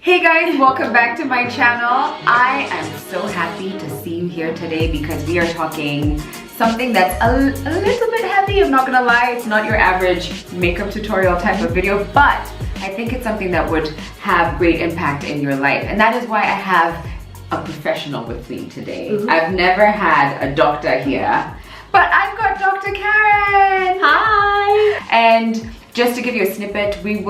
Hey guys, welcome back to my channel. I am so happy to see you here today because we are talking something that's a little bit heavy. I'm not gonna lie, it's not your average makeup tutorial type of video, but I think it's something that would have great impact in your life. And that is why I have a professional with me today. I've never had a doctor here, but I've got Dr. Karen. Hi. And just to give you a snippet, it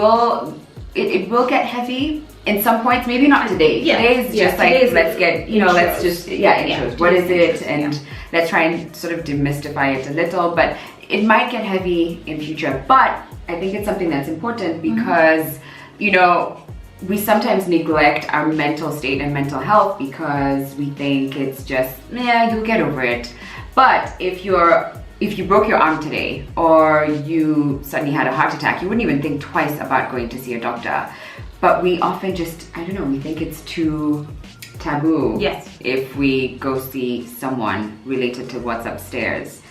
will get heavy in some points, maybe not today. Yeah. Today's just like, let's get, let's just, intros. What is it? And let's try and sort of demystify it a little, but it might get heavy in future. But I think it's something that's important because, we sometimes neglect our mental state and mental health because we think it's just, you'll get over it. But if you broke your arm today or you suddenly had a heart attack, you wouldn't even think twice about going to see a doctor. But we often just, we think it's too taboo if we go see someone related to what's upstairs.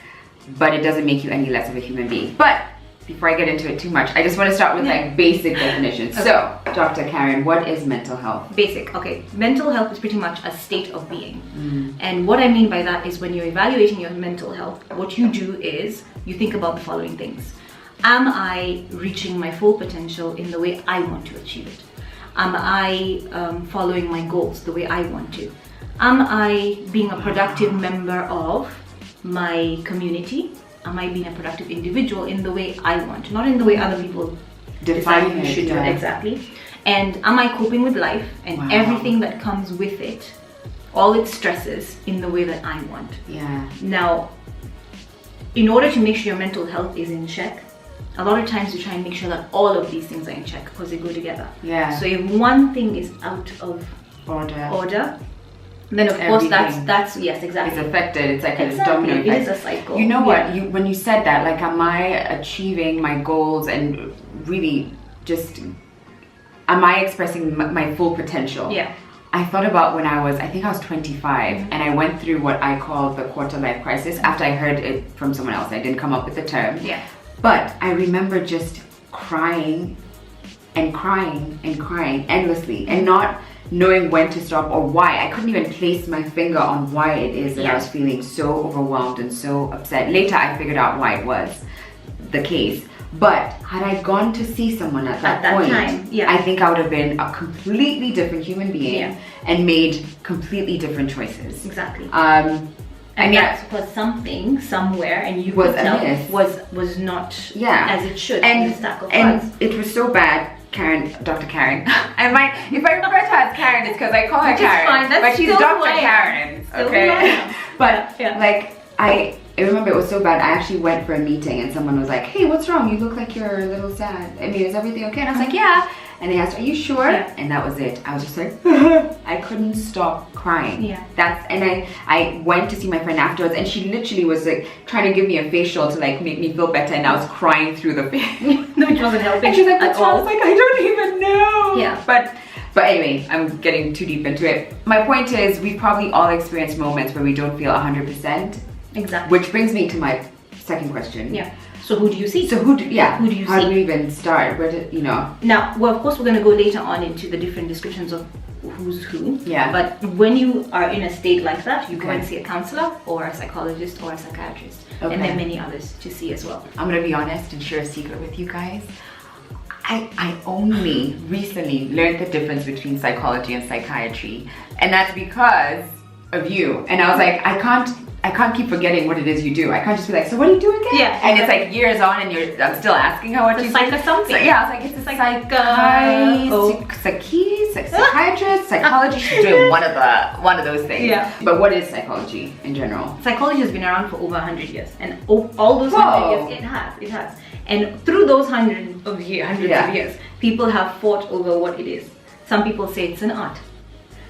But it doesn't make you any less of a human being. But before I get into it too much, I just want to start with like basic definitions. Okay. So, Dr. Karen, what is mental health? Okay. Mental health is pretty much a state of being. And what I mean by that is when you're evaluating your mental health, what you do is you think about the following things. Am I reaching my full potential in the way I want to achieve it? Am I following my goals the way I want to? Am I being a productive member of my community? Am I being a productive individual in the way I want, not in the way other people decide you should do it? Exactly. And am I coping with life and everything that comes with it, all its stresses, in the way that I want? Yeah. Now, in order to make sure your mental health is in check, a lot of times we try and make sure that all of these things are in check because they go together. Yeah. So if one thing is out of order, then of course that's yes, exactly. It's affected. It's like a domino effect. It is a cycle. You know what? When you said that, like, am I achieving my goals and really just am I expressing my full potential? Yeah. I thought about when I think I was 25 and I went through what I call the quarter life crisis after I heard it from someone else. I didn't come up with the term. Yeah. But I remember just crying and crying and crying endlessly and not knowing when to stop or why. I couldn't even place my finger on why it is that I was feeling so overwhelmed and so upset. Later I figured out why it was the case. But had I gone to see someone at that point, time, I think I would have been a completely different human being and made completely different choices. Exactly. And that's because something somewhere, and you could tell, was not as it should. And in the stack of and cards. it was so bad. Karen, Dr. Karen. If I refer to her as Karen, it's because I call her Karen. Fine. That's but she's Dr. Karen. Okay. But like I remember it was so bad. I actually went for a meeting and someone was like, "Hey, what's wrong? You look like you're a little sad. I mean, is everything okay?" And I was like, "Yeah." And they asked, "Are you sure?" And that was it. I was just like, I couldn't stop crying. Yeah. And I went to see my friend afterwards, and she literally was like trying to give me a facial to like make me feel better, and I was crying through the face, which wasn't helping. And she's like, "What's wrong?" I was like, "I don't even know." Yeah. But anyway, I'm getting too deep into it. My point is, we probably all experienced moments where we don't feel 100%. Exactly. Which brings me to my second question. Yeah. So who do you see? Who do you see? How do we even start? Now, well, of course, we're going to go later on into the different descriptions of who's who. Yeah. But when you are in a state like that, you go and see a counselor or a psychologist or a psychiatrist. Okay. And there are many others to see as well. I'm going to be honest and share a secret with you guys. I only recently learned the difference between psychology and psychiatry. And that's because of you. And I was like, I can't keep forgetting what it is you do. I can't just be like, "So what do you do again?" Yeah. And it's like years on and I'm still asking her what you do. Psych or something. So, yeah, I was like, it's a psychiatrist, psychology. She's doing one of those things. Yeah. But what is psychology in general? Psychology has been around for over 100 years. And all those 100 years, it has. And through those hundreds of years, people have fought over what it is. Some people say it's an art.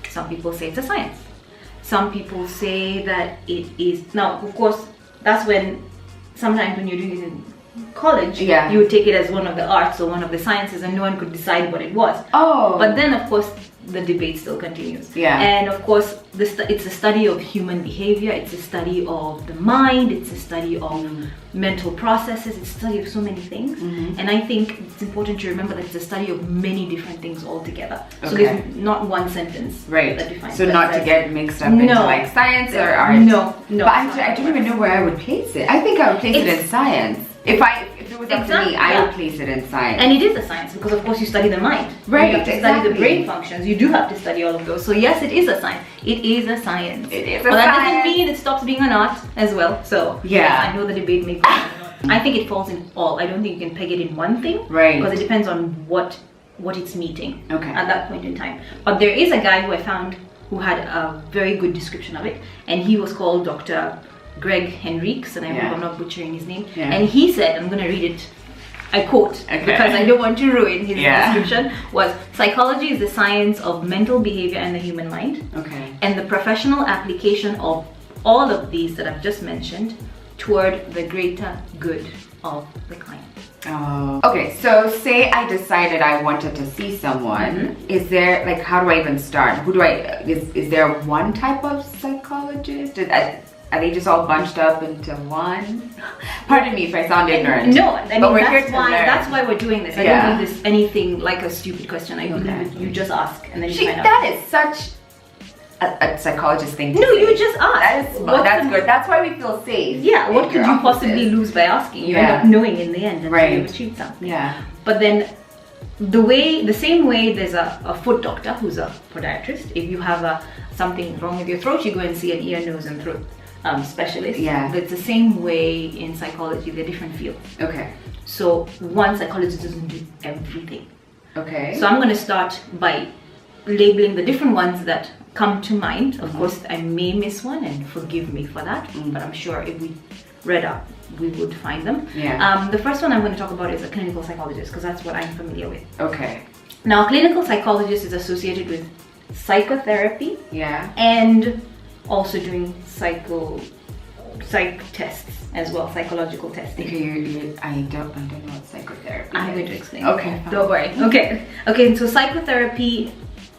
Some people say it's a science. Some people say that it is. Now, of course, that's when sometimes when you're doing it in college, you would take it as one of the arts or one of the sciences, and no one could decide what it was. Oh. But then, of course, the debate still continues. Yeah. And of course, it's a study of human behavior, it's a study of the mind, it's a study of mental processes, it's a study of so many things. And I think it's important to remember that it's a study of many different things altogether. So there's not one sentence that defines so that. not to get mixed up into like science or art. No. But I don't even know where I would place it. I think I would place it in science. If it was up to me, I would place it in science. And it is a science because, of course, you study the mind. Right, you have to study the brain functions. You do have to study all of those. So yes, it is a science. It is a science. It is but that doesn't mean it stops being an art as well. So yes, I know the debate may go on. I think it falls in all. I don't think you can peg it in one thing. Right. Because it depends on what it's meeting at that point in time. But there is a guy who I found who had a very good description of it, and he was called Dr. Greg Henriques, and I hope I'm not butchering his name. And he said, I'm going to read it, I quote, because I don't want to ruin his description, was psychology is the science of mental behavior and the human mind. And the professional application of all of these that I've just mentioned toward the greater good of the client. Okay, so say I decided I wanted to see someone. Is there, like, how do I even start? Is there one type of psychologist? Are they just all bunched up into one? Pardon me if I sound ignorant. No, I mean, that's why we're doing this. I don't think this anything like a stupid question. I believe you just ask and then you find out. That is such a psychologist thing to say. You just ask. That's good. That's why we feel safe. Yeah, what could you possibly lose by asking? You end up knowing in the end that you've achieved something. Yeah. But then the same way there's a foot doctor who's a podiatrist. If you have something wrong with your throat, you go and see an ear, nose and throat specialist. But it's the same way in psychology. They're different fields. So one psychologist doesn't do everything. So I'm going to start by labeling the different ones that come to mind. Of course, I may miss one, and forgive me for that, but I'm sure if we read up, we would find them. The first one I'm going to talk about is a clinical psychologist, because that's what I'm familiar with. Now, a clinical psychologist is associated with psychotherapy and also doing psych tests as well, psychological testing. I don't know what psychotherapy is. I'm going to explain. Don't worry. Okay, so psychotherapy,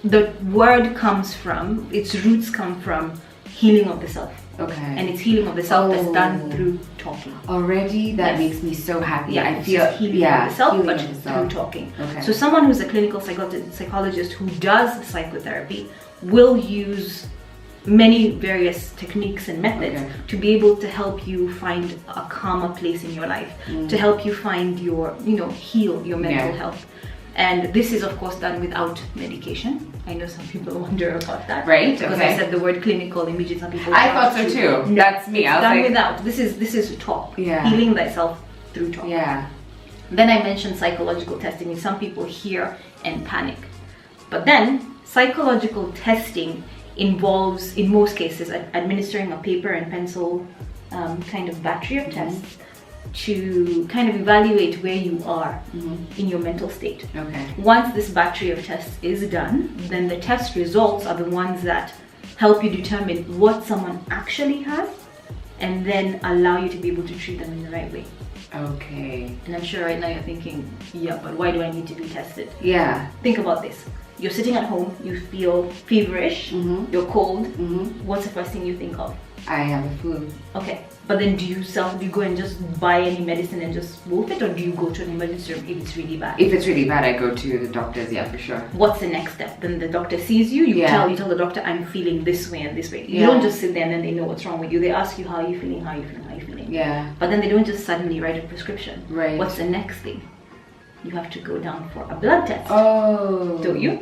the word comes from, its roots come from healing of the self. And it's healing of the self that's done through talking. Already? That makes me so happy. I feel healing of the self, but through talking. So someone who's a clinical psychologist who does psychotherapy will use many various techniques and methods to be able to help you find a calmer place in your life, to help you find your, heal your mental health. And this is of course done without medication. I know some people wonder about that. Because I said the word clinical, immediately some people I thought so too. That's me. It's done without. This is talk. Healing thyself through talk. Then I mentioned psychological testing, and some people hear and panic. But then psychological testing involves, in most cases, administering a paper and pencil kind of battery of tests to kind of evaluate where you are in your mental state. Once this battery of tests is done, then the test results are the ones that help you determine what someone actually has, and then allow you to be able to treat them in the right way. And I'm sure right now you're thinking, but why do I need to be tested? Think about this. You're sitting at home, you feel feverish, you're cold. What's the first thing you think of? I have a flu. But then do you go and just buy any medicine and just wolf it, or do you go to an emergency room if it's really bad? If it's really bad, I go to the doctors, for sure. What's the next step? Then the doctor sees you, you tell the doctor, I'm feeling this way and this way. You don't just sit there and then they know what's wrong with you. They ask you, how are you feeling, how are you feeling, how are you feeling? But then they don't just suddenly write a prescription. What's the next thing? You have to go down for a blood test. Don't you?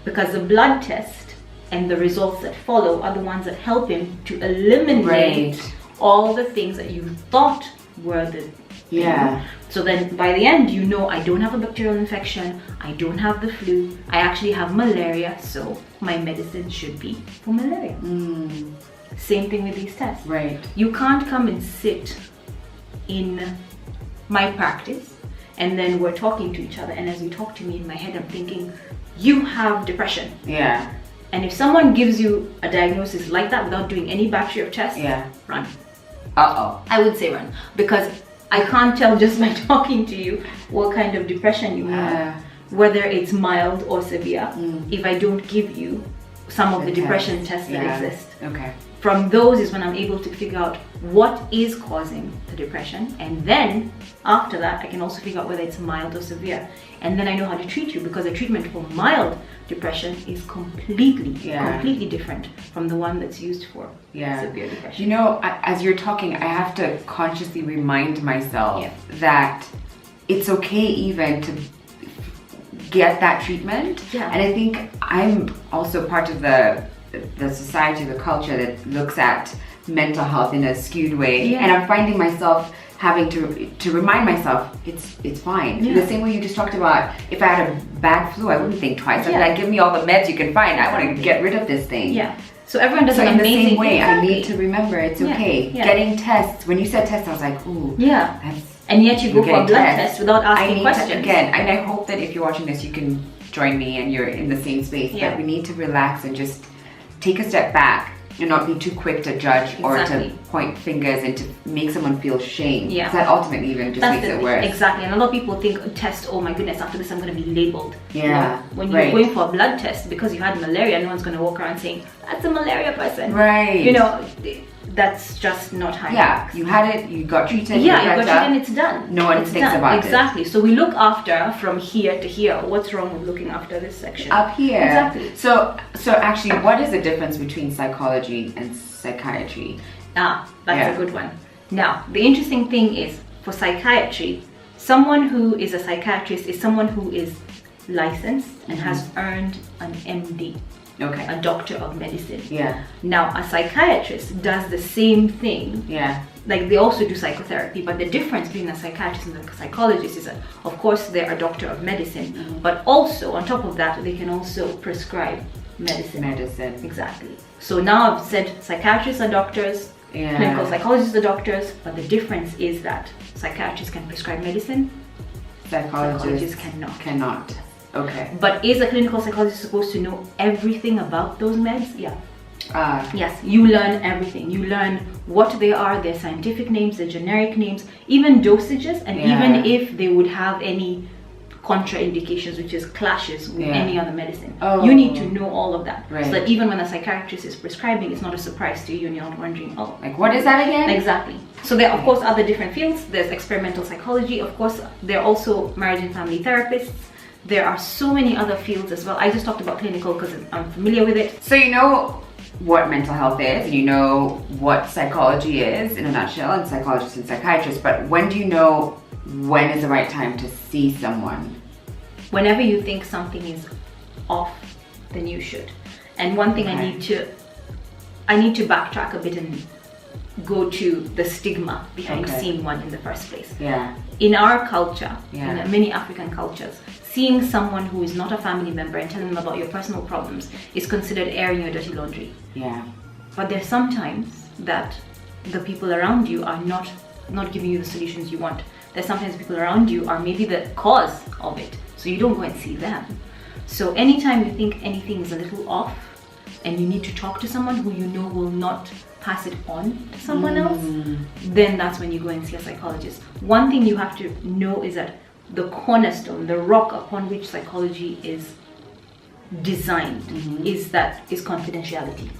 Because the blood test and the results that follow are the ones that help him to eliminate all the things that you thought were the thing. So then by the end, I don't have a bacterial infection, I don't have the flu, I actually have malaria, so my medicine should be for malaria. Same thing with these tests. You can't come and sit in my practice and then we're talking to each other, and as you talk to me, in my head I'm thinking, you have depression. And if someone gives you a diagnosis like that without doing any battery of tests, run. I would say run, because I can't tell just by talking to you what kind of depression you have. whether it's mild or severe, if I don't give you some of the depression tests that exist. Okay. From those is when I'm able to figure out what is causing the depression, and then after that I can also figure out whether it's mild or severe, and then I know how to treat you, because the treatment for mild depression is completely different from the one that's used for severe depression. You know, as you're talking, I have to consciously remind myself that it's okay even to get that treatment. And I think I'm also part of the society, the culture that looks at mental health in a skewed way, and I'm finding myself having to remind myself it's fine. The same way you just talked about, if I had a bad flu, I wouldn't think twice. I'd be like, give me all the meds you can find. I want to get rid of this thing. So everyone does an in the amazing same way. I need to remember it's okay. Getting tests. When you said tests, I was like, ooh. And yet you go for a blood test without asking questions. Again, and I hope that if you're watching this, you can join me and you're in the same space. That we need to relax and just take a step back and not be too quick to judge or to point fingers and to make someone feel shame. Because that ultimately even just makes it worse. Exactly. And a lot of people think, test, oh my goodness, after this I'm going to be labeled. When you're right. going for a blood test because you had malaria, no one's going to walk around saying, that's a malaria person. Right. You know, that's just not how it works. You had it, you got treated. You got treated and it's done. No one thinks about it. Exactly. So we look after from here to here. What's wrong with looking after this section? Up here. Exactly. So actually, what is the difference between psychology and psychiatry? That's a good one. Now, the interesting thing is, for psychiatry, someone who is a psychiatrist is someone who is licensed and has earned an MD. A doctor of medicine. Now, a psychiatrist does the same thing. Like, they also do psychotherapy, but the difference between a psychiatrist and a psychologist is that, of course, they're a doctor of medicine, but also, on top of that, they can also prescribe medicine. Exactly. So now I've said psychiatrists are doctors, clinical psychologists are doctors, but the difference is that psychiatrists can prescribe medicine, psychologists cannot. Okay. But is a clinical psychologist supposed to know everything about those meds? Yes, you learn everything. You learn what they are, their scientific names, their generic names, even dosages, and even if they would have any contraindications, which is clashes with any other medicine. You need to know all of that. So that even when a psychiatrist is prescribing, it's not a surprise to you and you're not wondering, like, what is that again? Exactly. So there are, of course, other different fields. There's experimental psychology. Of course, there are also marriage and family therapists. There are so many other fields as well. I just talked about clinical because I'm familiar with it. So you know what mental health is, and you know what psychology is in a nutshell, and psychologists and psychiatrists, but when do you know when is the right time to see someone? Whenever you think something is off, then you should. And one thing I need to backtrack a bit and go to the stigma behind seeing one in the first place. In our culture, in many African cultures, seeing someone who is not a family member and telling them about your personal problems is considered airing your dirty laundry. But there's sometimes that the people around you are not giving you the solutions you want. There's sometimes people around you are maybe the cause of it, so you don't go and see them. So anytime you think anything is a little off and you need to talk to someone who you know will not pass it on to someone else, then that's when you go and see a psychologist. One thing you have to know is that the cornerstone, the rock upon which psychology is designed is confidentiality.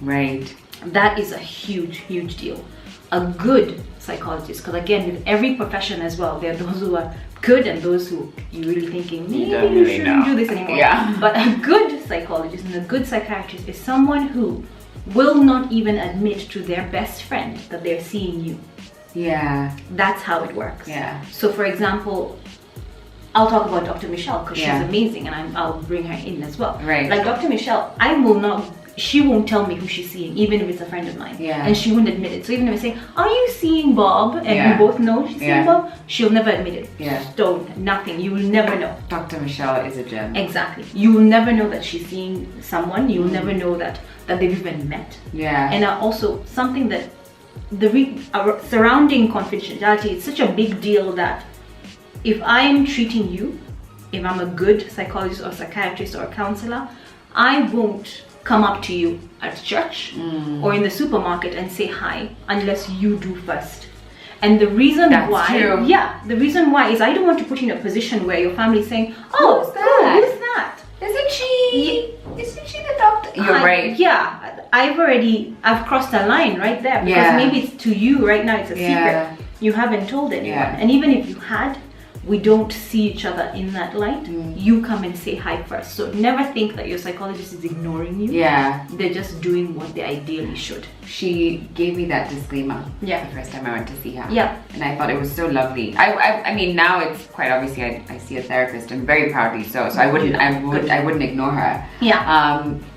That is a huge deal. A good psychologist, because again, with every profession as well, there are those who are good and those who you're really thinking, maybe you shouldn't do this anymore. But a good psychologist and a good psychiatrist is someone who will not even admit to their best friend that they're seeing you. That's how it works. So for example, I'll talk about Dr. Michelle because she's amazing, and I'll bring her in as well. Like Dr. Michelle, she won't tell me who she's seeing, even if it's a friend of mine. And she wouldn't admit it. So even if I say, are you seeing Bob? And we both know she's seeing Bob, she'll never admit it. Don't, nothing. You will never know. Dr. Michelle is a gem. Exactly. You will never know that she's seeing someone. You will never know that they've even met. And also something that surrounding confidentiality, it's such a big deal that if I'm treating you, if I'm a good psychologist or psychiatrist or counselor, I won't come up to you at church or in the supermarket and say hi unless you do first. And the reason why is I don't want to put you in a position where your family's saying, who's Isn't she the doctor? You're right. Yeah, I've crossed a line right there, because maybe it's to you right now, it's a secret. You haven't told anyone. And even if you had, we don't see each other in that light. You come and say hi first. So never think that your psychologist is ignoring you. They're just doing what they ideally should. She gave me that disclaimer the first time I went to see her. And I thought it was so lovely. I mean, now it's quite obviously I see a therapist, and very proudly so. So I wouldn't ignore her.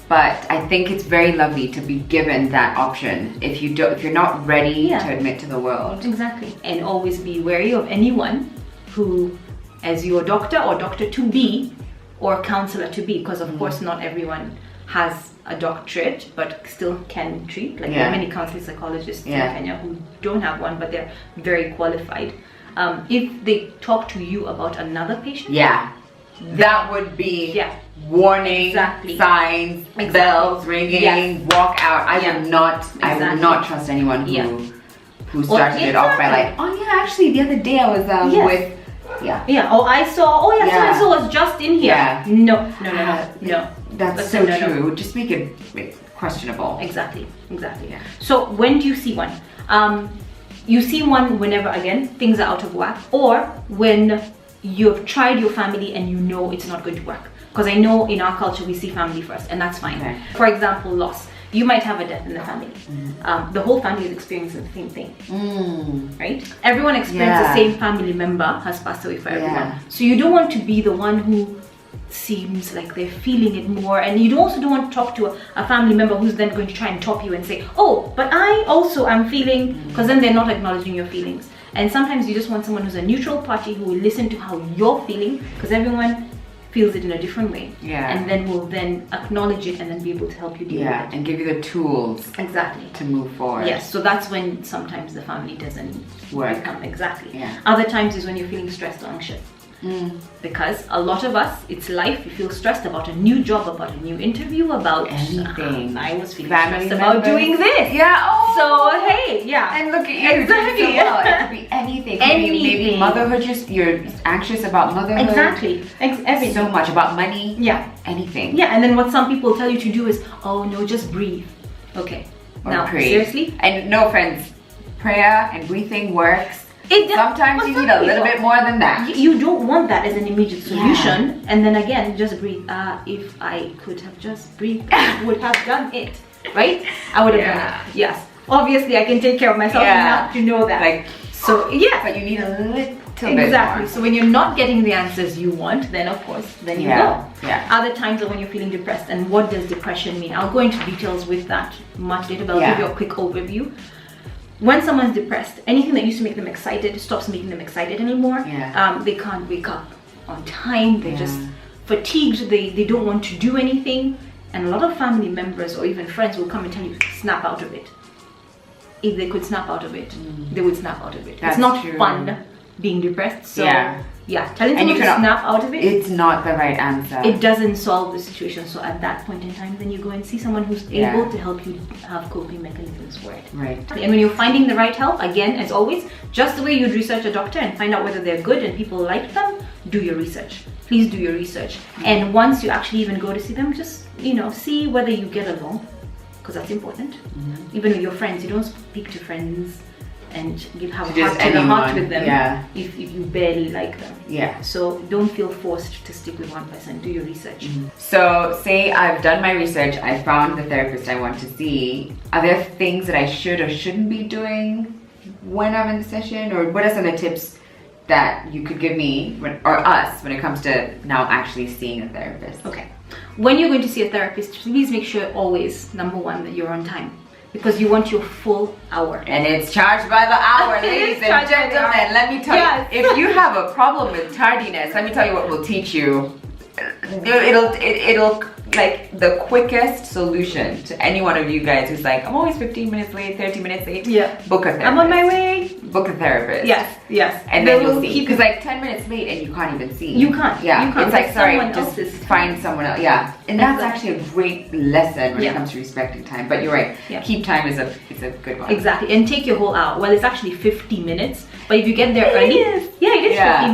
But I think it's very lovely to be given that option if you're not ready to admit to the world. Exactly. And always be wary of anyone who, as your doctor or doctor to be or counselor to be, because of course not everyone has a doctorate but still can treat. Like there are many counseling psychologists in Kenya who don't have one, but they're very qualified. If they talk to you about another patient, that would be warning, signs, bells ringing, walk out. I would not trust anyone who started it off by like, oh yeah, actually the other day I was with oh I saw, so-and-so was just in here. No. That's so true. It would just make it questionable. Exactly. So when do you see one? You see one whenever, again, things are out of whack, or when you've tried your family and you know it's not going to work. Because I know in our culture we see family first, and that's fine. For example, loss. You might have a death in the family. The whole family is experiencing the same thing, right? Everyone experiences the same family member has passed away for everyone. So you don't want to be the one who seems like they're feeling it more, and you also don't want to talk to a family member who's then going to try and top you and say, oh, but I also am feeling, because then they're not acknowledging your feelings. And sometimes you just want someone who's a neutral party who will listen to how you're feeling, because everyone feels it in a different way, and then will then acknowledge it and then be able to help you deal with it and give you the tools to move forward. Yes, so that's when sometimes the family doesn't work. Other times is when you're feeling stressed or anxious. Because a lot of us, it's life, you feel stressed about a new job, about a new interview, about anything. I was feeling stressed about doing this. So hey, and look at you. Exactly. It could be anything. Maybe motherhood, you're anxious about motherhood. Everything. So much about money. Anything. And then what some people tell you to do is, oh no, just breathe. Okay. Or now, pray. Seriously? And no, friends, prayer and breathing works. Sometimes you need a little bit more than that. You don't want that as an immediate solution. And then again, just breathe. If I could have just breathed, I would have done it. Right? I would have done it. Yes. Obviously, I can take care of myself enough to know that. But you need a little bit more. So when you're not getting the answers you want, then of course, then you go. Other times are when you're feeling depressed. And what does depression mean? I'll go into details with that much later, but I'll give you a quick overview. When someone's depressed, anything that used to make them excited stops making them excited anymore. They can't wake up on time. They're just fatigued. They don't want to do anything. And a lot of family members or even friends will come and tell you, snap out of it. If they could snap out of it, they would snap out of it. It's not fun being depressed. So telling someone to snap out of it, it's not the right answer. It doesn't solve the situation. So at that point in time, then you go and see someone who's able to help you have coping mechanisms for it. And when you're finding the right help, again, as always, just the way you'd research a doctor and find out whether they're good and people like them, do your research. Please do your research. And once you actually even go to see them, just see whether you get along, because that's important. Even with your friends, you don't speak to friends and you have a heart with them if you barely like them. So don't feel forced to stick with one person. Do your research. So say I've done my research, I found the therapist I want to see. Are there things that I should or shouldn't be doing when I'm in the session? Or what are some of the tips that you could give me or us when it comes to now actually seeing a therapist? Okay. When you're going to see a therapist, please make sure always, number one, that you're on time. Because you want your full hour. And it's charged by the hour, ladies and gentlemen. Let me tell you, if you have a problem with tardiness, let me tell you what we'll teach you. It'll like the quickest solution to any one of you guys who's like, I'm always 15 minutes late, 30 minutes late. Book a therapist. I'm on my way. Book a therapist. Yes. And then you'll see. Because like 10 minutes late and you can't even see. You can't. It's like, sorry, just find someone else. And that's actually a great lesson when it comes to respecting time. But you're right. Keep time is a good one. Exactly. And take your whole hour. Well, it's actually 50 minutes. But if you get there early, it is 50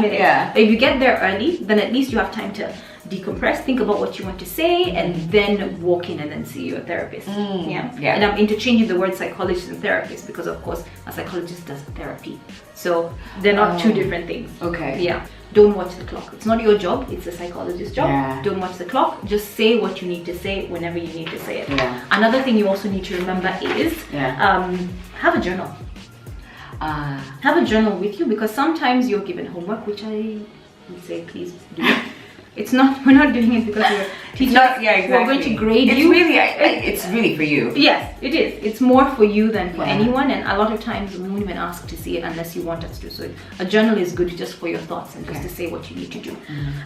minutes. But if you get there early, then at least you have time to decompress, think about what you want to say, and then walk in and then see your therapist. Yeah. And I'm interchanging the word psychologist and therapist because, of course, a psychologist does therapy. So they're not two different things. Okay. Yeah. Don't watch the clock. It's not your job. It's a psychologist's job. Yeah. Don't watch the clock. Just say what you need to say whenever you need to say it. Yeah. Another thing you also need to remember is have a journal. Have a journal with you, because sometimes you're given homework, which I would say please do it. We're not doing it because we're teachers. We're going to grade you. It's really for you. Yes, it is. It's more for you than for anyone, and a lot of times we won't even ask to see it unless you want us to. So a journal is good just for your thoughts and just to say what you need to do.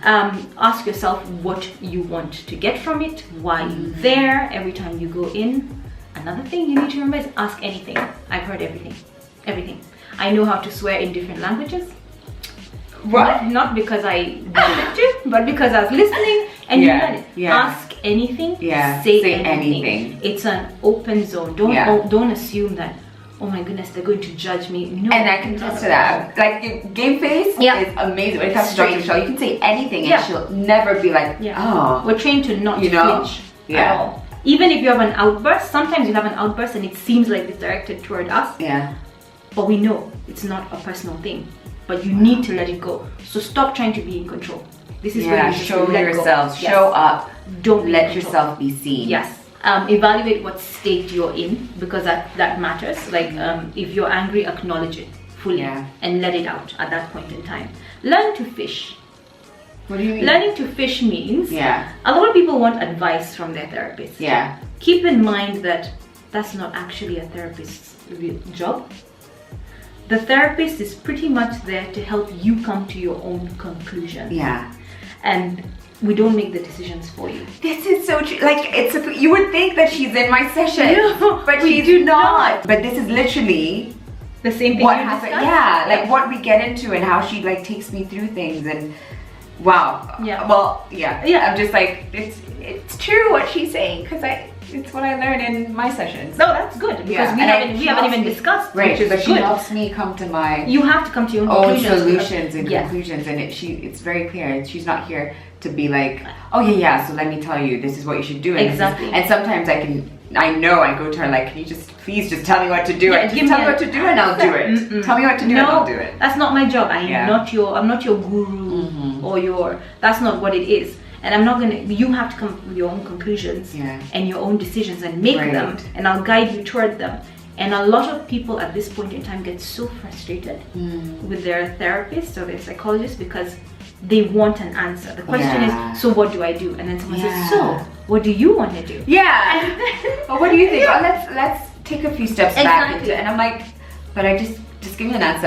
Ask yourself what you want to get from it, why you're there every time you go in. Another thing you need to remember is ask anything. I've heard everything. Everything. I know how to swear in different languages. What? Not because I wanted to, but because I was listening and you learn it. Ask anything. Say anything. It's an open zone. Don't assume that, oh my goodness, they're going to judge me. No. And I can attest to that. Like, game face is amazing. When it comes to Dr. Michelle, you can say anything and she'll never be like, oh. We're trained to not flinch at all. Even if you have an outburst, sometimes you have an outburst and it seems like it's directed toward us. Yeah. But we know it's not a personal thing. But you need to let it go. So stop trying to be in control. This is where you show yourself, show up. Don't let yourself be seen. Yes. Evaluate what state you're in, because that matters. Like if you're angry, acknowledge it fully and let it out at that point in time. Learn to fish. What do you mean? Learning to fish means a lot of people want advice from their therapist. Yeah. Keep in mind that that's not actually a therapist's job. The therapist is pretty much there to help you come to your own conclusion. Yeah. And we don't make the decisions for you. This is so true. Like, you would think that she's in my session, but she's not. But this is literally the same thing. What happened? Yeah, like what we get into and how she like takes me through things, and wow. Yeah. Well, yeah. I'm just like, it's true what she's saying, because it's what I learned in my sessions. No, that's good, because we haven't even discussed. Right, which is she helps me come to my. You have to come to your own solutions and conclusions, and it's very clear. She's not here to be like, oh yeah, so let me tell you, this is what you should do. Exactly. And sometimes I go to her like, can you please just tell me what to do? Just tell me what to do and I'll do it. Tell me what to do and I'll do it. That's not my job. I'm not your guru or that's not what it is. And you have to come up with your own conclusions and your own decisions and make them, and I'll guide you toward them. And a lot of people at this point in time get so frustrated with their therapist or their psychologist because they want an answer. The question is, so what do I do? And then someone says, so what do you want to do? Yeah. Well, what do you think? Oh, let's take a few steps back into it. And I'm like, but I just give me an answer.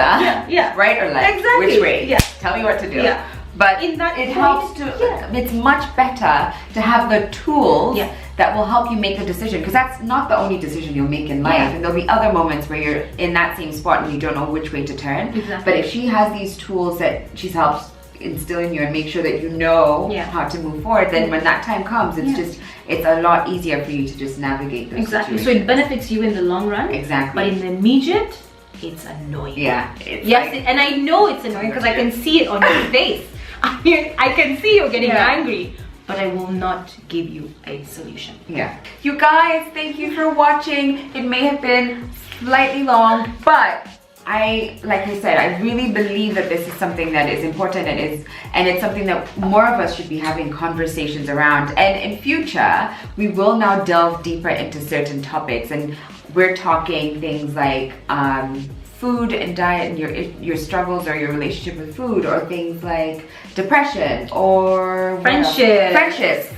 Yeah. Right or left? Exactly. Which way? Yeah. Tell me what to do. Yeah. But it helps it's much better to have the tools that will help you make a decision, because that's not the only decision you'll make in life. And there'll be other moments where you're in that same spot and you don't know which way to turn. Exactly. But if she has these tools that she's helped instill in you and make sure that you know how to move forward, then when that time comes, it's a lot easier for you to just navigate those situations. So it benefits you in the long run. Exactly. But in the immediate, it's annoying. Yeah. And I know it's annoying because I can see it on your face. I can see you're getting angry, but I will not give you a solution. Yeah. You guys, thank you for watching. It may have been slightly long, but like I said, I really believe that this is something that is important and it's something that more of us should be having conversations around. And in future, we will now delve deeper into certain topics, and we're talking things like food and diet and your struggles or your relationship with food, or things like depression or friendships,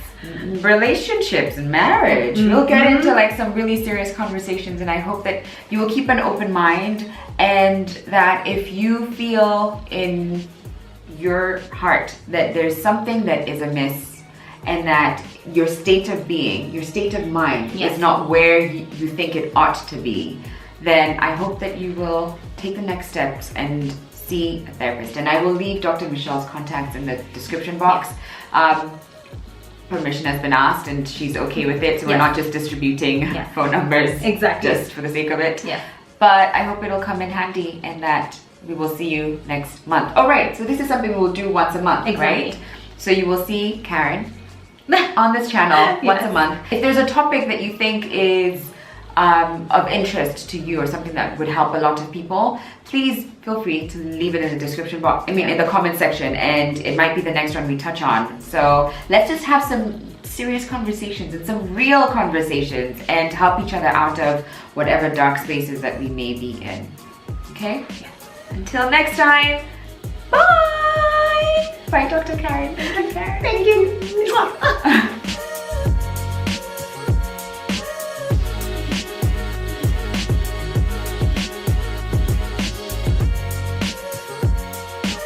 relationships and marriage. We'll get into like some really serious conversations, and I hope that you will keep an open mind, and that if you feel in your heart that there's something that is amiss and that your state of being, your state of mind is not where you think it ought to be, then I hope that you will take the next steps and see a therapist. And I will leave Dr. Michelle's contacts in the description box. Permission has been asked and she's okay with it, so we're not just distributing phone numbers just for the sake of it. But I hope it'll come in handy, and that we will see you next month. Oh right, so this is something we'll do once a month, right? So you will see Karen on this channel once a month. If there's a topic that you think is of interest to you or something that would help a lot of people, please feel free to leave it in the description box, in the comment section, and it might be the next one we touch on. So let's just have some serious conversations and some real conversations and help each other out of whatever dark spaces that we may be in. Okay? Yes. Until next time, bye! Bye, Dr. Karen. Thank you.